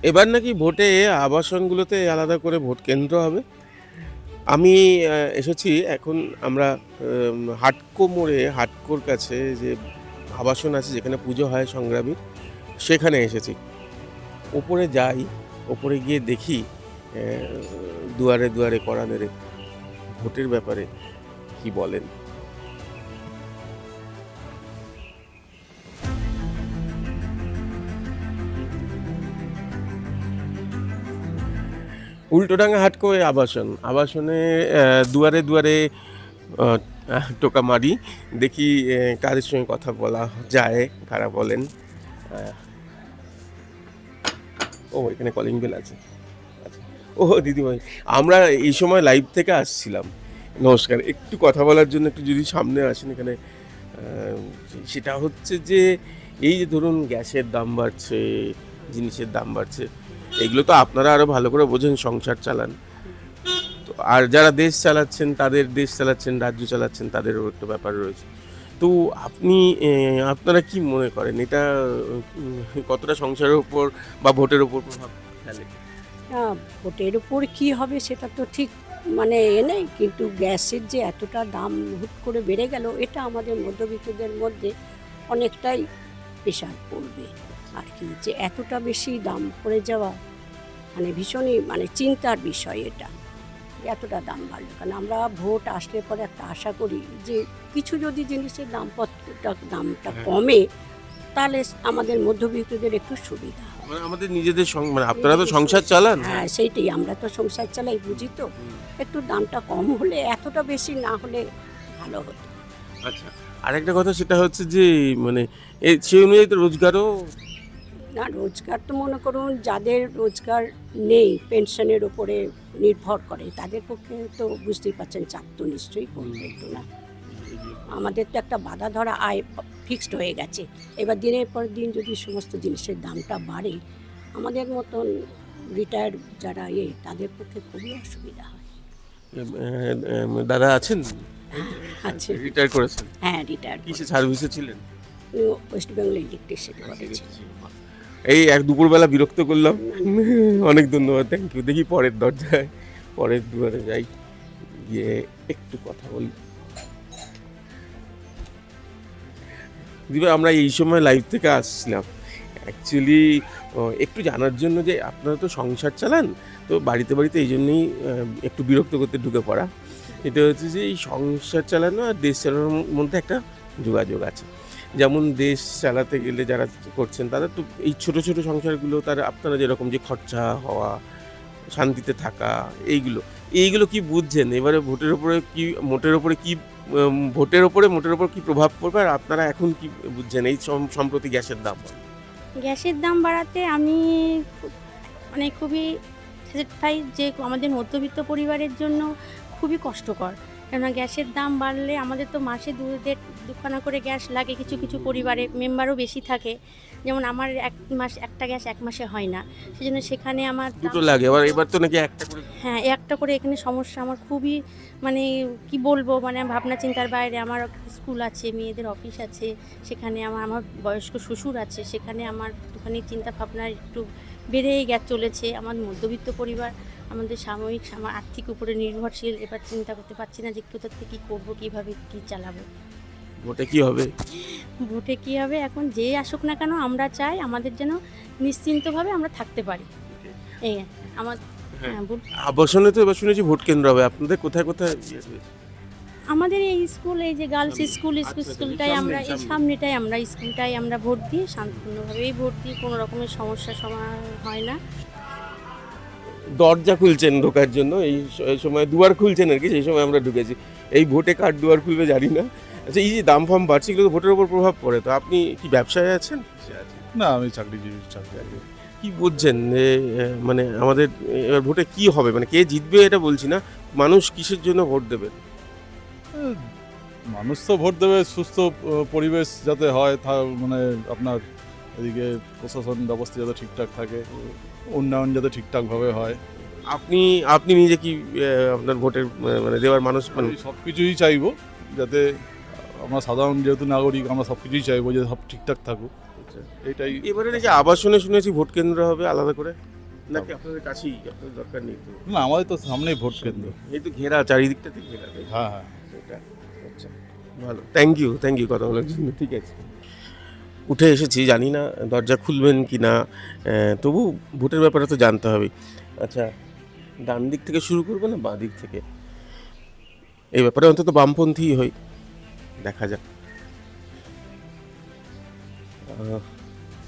এবার নাকি ভোটে আবাসনগুলোতে আলাদা করে ভোট কেন্দ্র হবে। আমি এসেছি এখন আমরা হাটকো মোড়ে, হাটকোর কাছে যে আবাসন আছে যেখানে পুজো হয় সংগ্রামীর, সেখানে এসেছি। ওপরে যাই, ওপরে গিয়ে দেখি অ্যা দুয়ারে, দুয়ারে কড়া নেড়ে ভোটের ব্যাপারে কি বলেন। উল্টোডাঙা হাটকোয় আবাসন। আবাসনে দুয়ারে, দুয়ারে আ টোকা মারি। দেখি কাদের সঙ্গে কথা বলা যায়, কারা বলেন। আ ও এখানে কলিং বেল আছে। আচ্ছা। ও দিদিভাই, আমরা এই সময় লাইভ থেকে আসছিলাম। নমস্কার। একটু কথা বলার জন্য একটু যদি সামনে আসেন এখানে। আ সেটা হচ্ছে যে এই যে ধরুন গ্যাসের দাম বাড়ছে, জিনিসের দাম বাড়ছে। এগুলো তো আপনারা আরো ভালো করে বোঝেন, সংসার চালান। তো আর যারা দেশ চালাচ্ছেন, দেশ চালাচ্ছেন, রাজ্য চালাচ্ছেন, তাদেরও একটা ব্যাপার রয়েছে। তো আপনি আপনারা কি মনে করেন এটা কতটা সংসারের উপর বা ভোটের উপর প্রভাব ফেলে? না, ভোটের উপর কি হবে সেটা তো ঠিক মানে নেই, কিন্তু গ্যাসের যে এতটা দাম হুট করে বেড়ে গেল, এটা আমাদের মধ্যবিত্তদের মধ্যে অনেকটাই প্রেশার পড়বে আর কি। যে এতটা বেশি দাম পড়ে যাওয়া মানে ভীষণই মানে চিন্তার বিষয় এটা। এতটা দাম বাড়লো কারণ আমরা ভোট আসলে পরে একটা আশা করি যে কিছু যদি জিনিসের দামটা হ্যাঁ। কমে, তাহলে আমাদের মধ্যবিত্তদের একটু সুবিধা হয়। মানে আমাদের নিজেদের মানে আপনারা তো নিজেদের সংসার চালান। হ্যাঁ, সেইটাই, আমরা তো সংসার চালাই, বুঝি তো। হুম। একটু দামটা কম হলে, এতটা বেশি না হলে ভালো হতো। আচ্ছা। আরেকটা কথা সেটা হচ্ছে যে মানে সেই অনুযায়ী তো রোজগারও। না, রোজগার তো মনে করুন যাদের রোজগার নেই, পেনশনের ওপরে নির্ভর করে, তাদের পক্ষে তো বুঝতেই পারছেন চাপ তো নিশ্চয়ই পড়বে একটু না। আমাদের তো একটা বাঁধা ধরা আয় ফিক্সড হয়ে গেছে। এবার দিনের পর দিন যদি সমস্ত জিনিসের দামটা বাড়ে, আমাদের মতন রিটায়ার্ড যারা তাদের পক্ষে খুবই অসুবিধা হয়। দাদা আছেন? আছে। রিটায়ার করেছেন? হ্যাঁ, রিটায়ার্ড কিসে করেছে। সার্ভিসে ছিলেন? ওয়েস্ট বেঙ্গল ইলেকট্রিসিটি বোর্ডে ছিল। এই এক দুপুরবেলা বিরক্ত করলাম। অনেক ধন্যবাদ, থ্যাংক ইউ। দেখি পরের দরজায়, পরের দুয়ারে যাই, গিয়ে একটু কথা বলি। দিবা আমরা এই সময় লাইভ থেকে আসছিলাম অ্যাকচুয়ালি একটু জানার জন্য যে আপনারা তো সংসার চালান, তো বাড়িতে বাড়িতে এই জন্যই একটু বিরক্ত করতে ঢুকে পড়া। এটা হচ্ছে যে এই সংসার চালানো আর দেশ চালানোর মধ্যে একটা যোগাযোগ আছে। যেমন দেশ চালাতে গেলে যারা করছেন তারা তো এই ছোট ছোট সংসারগুলো, তারা আপনারা যেরকম যে খরচা হওয়া, শান্তিতে থাকা, এইগুলো কি বুঝছেন? এবারে মোটের ওপর কি প্রভাব পড়বে, আর আপনারা এখন কি বুঝছেন এই সম্প্রতি গ্যাসের দাম? গ্যাসের দাম বাড়াতে আমি মানে খুবই স্যাটিসফাইড যে আমাদের মধ্যবিত্ত পরিবারের জন্য খুবই কষ্টকর। কেননা গ্যাসের দাম বাড়লে আমাদের তো মাসে দুখানা করে গ্যাস লাগে, কিছু কিছু পরিবারে মেম্বারও বেশি থাকে। যেমন আমার একটা গ্যাস ১ মাসে হয় না। সেজন্য সেখানে আমার দুটো লাগে। এবার তো নাকি একটা করে। হ্যাঁ, একটা করে এখানে সমস্যা আমার খুবই মানে কি বলবো, মানে ভাবনা চিন্তার বাইরে। আমার স্কুল আছে, মেয়েদের অফিস আছে, সেখানে আমার বয়স্ক শ্বশুর আছে, সেখানে আমার একটুখানি চিন্তা ভাবনা একটু বেড়েই চলেছে। আমার মধ্যবিত্ত পরিবার, আমাদের আর্থিক উপরে নির্ভরশীল। এবার চিন্তা করতে পারছি না যে কোথা থেকে কী করবো, কীভাবে কী চালাবো। ভোটে কি হবে? ভোটে কী হবে, এখন যে আসুক না কেন আমরা চাই আমাদের যেন নিশ্চিন্তভাবে আমরা থাকতে পারি। এই আমার হ্যাঁ। হ্যাঁ বল। আবাসনে তো এবার শুনেছি ভোট কেন্দ্র হবে। আপনাদের কোথায় কোথায় রয়েছে? আমাদের এই স্কুল, এই যে গার্লস স্কুল, আচ্ছা, স্কুলটাই আমরা এই সামনেটাই আমরা স্কুলটাই আমরা ভোট দিই শান্তপূর্ণভাবেই ভোট দিই, কোনো রকমের সমস্যার সমাধান হয় না। দরজা খুলছেন ঢোকার জন্য, এই সময় দুয়ার খুলছেন আর কি, সেই সময় আমরা ঢুকেছি। এই ভোটে কার দুয়ার খুলবে জানি না। আচ্ছা, এই যে দাম ফাম বাড়ছে, এগুলো তো ভোটের উপর প্রভাব পড়ে। তো আপনি কি ব্যবসায় আছেন? না, আমি চাকরিজীবী, চাকরি করি। কি বুঝছেন যে মানে আমাদের এবার ভোটে কি হবে, মানে কে জিতবে এটা বলছি না, মানুষ কিসের জন্য ভোট দেবে? আহ, মানুষ তো ভোট দেবে সুস্থ পরিবেশ যাতে হয়, মানে আপনার এদিকে প্রশাসন ব্যবস্থা যাতে ঠিকঠাক থাকে, উন্নয়ন যাতে ঠিকঠাকভাবে হয়। আপনি আপনি নিজে কি আপনার ভোটের মানে দেওয়ার মানুষ মানে? আমি সব কিছুই চাইবো যাতে আমরা সাধারণ যেহেতু নাগরিক, আমরা সব কিছুই চাইবো যে সব ঠিকঠাক থাকুক। আচ্ছা। এইটাই এবারে নাকি আবাসনে শুনেছি ভোট কেন্দ্র হবে আলাদা করে, নাকি আপনাদের কাছেই, আপনাদের দরকার নেই তো? না, আমাদের তো সামনেই ভোট কেন্দ্র। এই তো ঘেরা, চারিদিকটাতে ঘেরা, তাই তো? হ্যাঁ হ্যাঁ। এটা আচ্ছা, ভালো, থ্যাংক ইউ কথা বলার জন্য। ঠিক আছে, উঠে এসেছি, জানি না দরজা খুলবেন কি না, তবু ভোটের ব্যাপারে তো জানতে হবে। আচ্ছা, ডান দিক থেকে শুরু করবো না বাঁ দিক থেকে? এই ব্যাপারে অন্তত বামপন্থী হই, দেখা যাক।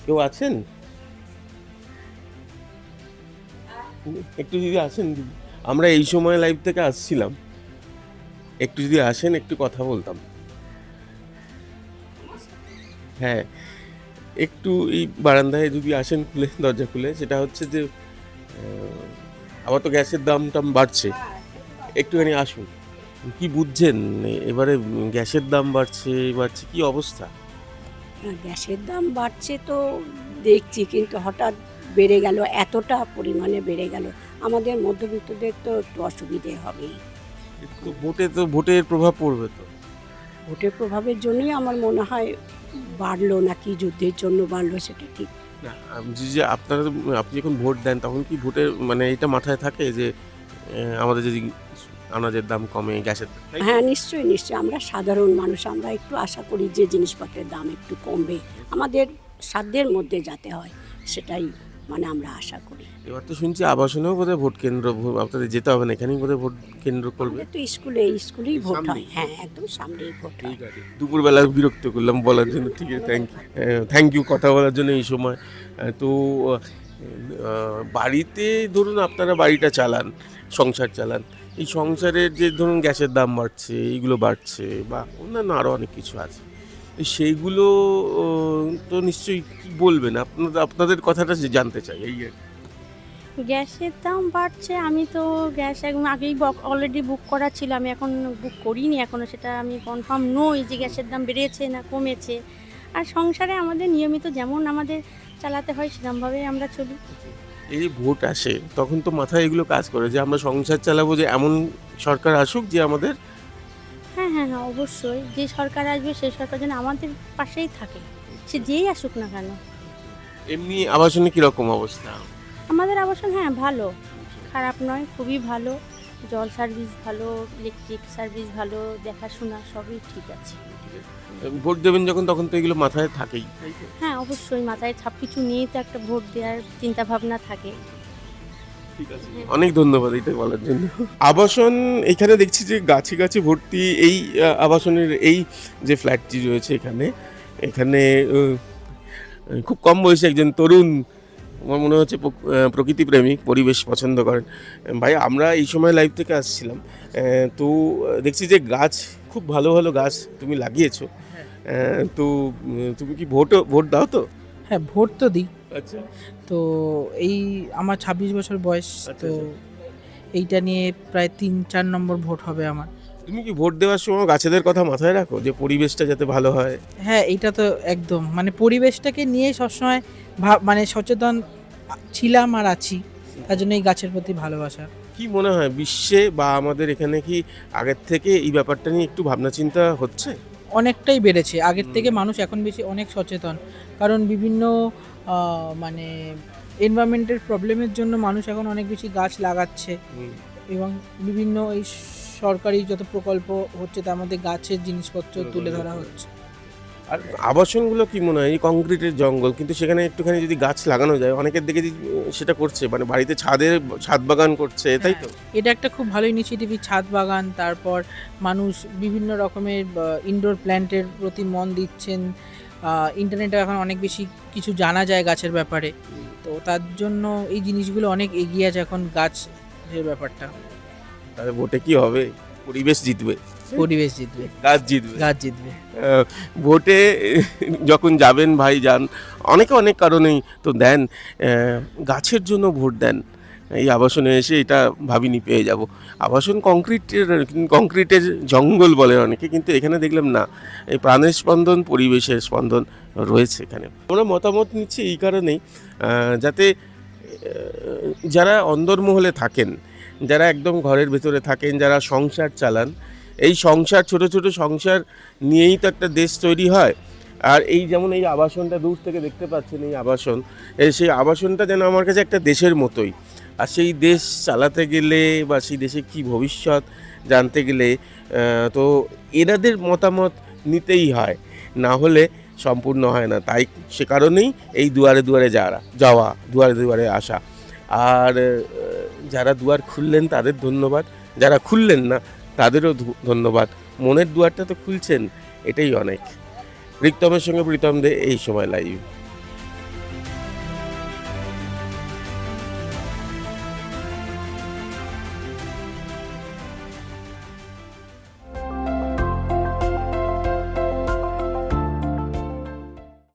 কেউ আছেন? একটু যদি আসেন দিদি, আমরা এই সময় লাইভ থেকে আসছিলাম, একটু যদি আসেন একটু কথা বলতাম। হ্যাঁ, একটু এই বারান্দায় যদি আসেন, খুলে দরজা খুলে, সেটা হচ্ছে যে আবার তো গ্যাসের দাম টাম বাড়ছে, একটুখানি আসুন। কি বুঝছেন এবারে? গ্যাসের দাম বাড়ছে কি অবস্থা? গ্যাসের দাম বাড়ছে তো দেখছি, কিন্তু হঠাৎ বেড়ে গেল, এতটা পরিমাণে বেড়ে গেল, আমাদের মধ্যবিত্তদের তো একটু অসুবিধে হবেই। তো ভোটের প্রভাব পড়বে তো। ভোটের প্রভাবের জন্যই আমার মনে হয় বাড়লো, নাকি যুদ্ধের জন্য বাড়লো সেটা ঠিক। না, যে আপনারা আপনি যখন ভোট দেন তখন কি ভোটের মানে এটা মাথায় থাকে যে আমাদের যদি আনাজের দাম কমে, গ্যাসের দাম, তাই তো? হ্যাঁ, নিশ্চয়ই আমরা সাধারণ মানুষ, আমরা একটু আশা করি যে জিনিসপত্রের দাম একটু কমবে, আমাদের সাধ্যের মধ্যে যাতে হয়, সেটাই মানে আমরা আশা করি। এবার তো শুনছি আবাসনেও বোধহয় ভোট কেন্দ্র, আপনাদের যেতে হবে না, এখানেই বোধহয় ভোট কেন্দ্র করবে। আমাদের তো স্কুলেই ভোট সামনে? হয়, হ্যাঁ একদম সামনেই ভোট হয়। ঠিক আছে, দুপুরবেলা বিরক্ত করলাম বলার জন্য, ঠিক আছে, থ্যাংক ইউ কথা বলার জন্য এই সময়। তো বাড়িতে ধরুন আপনারা বাড়িটা চালান, সংসার চালান, এই সংসারের যে ধরুন গ্যাসের দাম বাড়ছে, এইগুলো বাড়ছে, বা অন্যান্য আরও অনেক কিছু আছে, তো সেইগুলো তো নিশ্চয়ই কি বলবেন, আপনাদের কথাটা জানতে চাই এই আর কি। গ্যাসের দাম বাড়ছে, আমি তো গ্যাস একদম আগেই অলরেডি বুক করা ছিল, আমি এখন বুক করিনি এখনও, সেটা আমি কনফার্ম নই যে গ্যাসের দাম বেড়েছে না কমেছে। আর সংসারে আমাদের নিয়মিত যেমন আমাদের চালাতে হয় সেরকমভাবেই আমরা চলি। এই যে ভোট আসে তখন তো মাথায় এগুলো কাজ করে যে আমরা সংসার চালাবো, যে এমন সরকার আসুক যে আমাদের। হ্যাঁ, অবশ্যই, যে সরকার আসবে সেই সরকার যেন আমাদের পাশেই থাকে, সে যেই আসুক না কেন। এমনি আবাসনে কিরকম অবস্থা? আমাদের আবাসন হ্যাঁ ভালো, খারাপ নয়, খুবই ভালো, জল সার্ভিস ভালো, ইলেকট্রিক সার্ভিস ভালো, দেখাশোনা সবই ঠিক আছে। ভোট দেবেন যখন তখন তো এগুলো মাথায় থাকেই, তাই তো? হ্যাঁ, অবশ্যই মাথায় সব কিছু নিয়েই তো একটা ভোট দেওয়ার চিন্তা ভাবনা থাকে। ঠিক আছে, অনেক ধন্যবাদ এটা বলার জন্য। আবাসন এখানে দেখছি যে গাছে গাছে ভর্তি। এই আবাসনের এই যে ফ্ল্যাটটি রয়েছে এখানে খুব কম বয়সে একজন তরুণ, আমার মনে হচ্ছে প্রকৃতি প্রেমিক, পরিবেশ পছন্দ করেন। ভাই, আমরা এই সময় লাইভ থেকে আসছিলাম, তো দেখছি যে গাছ, খুব ভালো ভালো গাছ তুমি লাগিয়েছো। তো তুমি কি ভোট দাও তো? হ্যাঁ, ভোট তো দিই। আচ্ছা, তো এই আমার 26 বছর বয়স, আচ্ছা, তো আচ্ছা। এইটা নিয়ে প্রায় 3-4 নম্বর ভোট হবে আমার। তুমি কি ভোট দেওয়ার সময় গাছেদের কথা মাথায় রাখো, যে পরিবেশটা যাতে ভালো হয়? হ্যাঁ, এইটা তো একদম মানে পরিবেশটাকে নিয়ে সবসময় মানে সচেতন ছিলাম আর আছি, তার জন্য এই গাছের প্রতি ভালোবাসা। কি মনে হয় বিশ্বে বা আমাদের এখানে কি আগের থেকে এই ব্যাপারটা নিয়ে একটু ভাবনা চিন্তা হচ্ছে? অনেকটাই বেড়েছে আগের থেকে, মানুষ এখন বেশি অনেক সচেতন, কারণ বিভিন্ন মানে এনভায়রনমেন্টের প্রবলেমের জন্য মানুষ এখন অনেক বেশি গাছ লাগাচ্ছে, এবং বিভিন্ন এই সরকারি যত প্রকল্প হচ্ছে তার মধ্যে গাছের জিনিসপত্র তুলে ধরা হচ্ছে। আর আবাসনগুলো কি মনে হয়, এই কংক্রিটের জঙ্গল, কিন্তু সেখানে একটুখানি যদি গাছ লাগানো যায়, অনেকের দিকে সেটা করছে, মানে বাড়িতে ছাদ বাগান করছে, তাই তো? এটা একটা খুব ভালো ইনিশিয়েটিভ, ছাদ বাগান, তারপর মানুষ বিভিন্ন রকমের ইনডোর প্ল্যান্টের প্রতি মন দিচ্ছেন। ইন্টারনেটে এখন অনেক বেশি কিছু জানা যায় গাছের ব্যাপারে, তো তার জন্য এই জিনিসগুলো অনেক এগিয়ে আছে এখন গাছের ব্যাপারটা। তাহলে ভোটে কি হবে? পরিবেশ জিতবে, পরিবেশ জিতবে, গাছ জিতবে। গাছ জিতবে। ভোটে যখন যাবেন ভাই, যান, অনেকে অনেক কারণেই তো দেন, গাছের জন্য ভোট দেন। এই আবাসনে এসে এটা ভাবিনি পেয়ে যাব, আবাসন কংক্রিটের জঙ্গল বলে অনেকে, কিন্তু এখানে দেখলাম না, এই প্রাণের স্পন্দন, পরিবেশের স্পন্দন রয়েছে এখানে। আমরা মতামত নিচ্ছি এই কারণেই, যাতে যারা অন্দরমহলে থাকেন, যারা একদম ঘরের ভেতরে থাকেন, যারা সংসার চালান, এই সংসার, ছোট ছোট সংসার নিয়েই তো একটা দেশ তৈরি হয়। আর এই যেমন এই আবাসনটা দূর থেকে দেখতে পাচ্ছেন, এই আবাসন, সেই আবাসনটা যেন আমার কাছে একটা দেশের মতোই। আর সেই দেশ চালাতে গেলে বা সেই দেশে কী ভবিষ্যৎ জানতে গেলে তো এনাদের মতামত নিতেই হয়, না হলে সম্পূর্ণ হয় না। তাই সে কারণেই এই দুয়ারে দুয়ারে যাওয়া, দুয়ারে দুয়ারে আসা। আর যারা দুয়ার খুললেন তাদের ধন্যবাদ, যারা খুললেন না তাদেরও ধন্যবাদ। মনের দুয়ারটা তো খুলছেন, এটাই অনেক। রিক্তমের সঙ্গে প্রীতম দে, এই সময় লাইভ।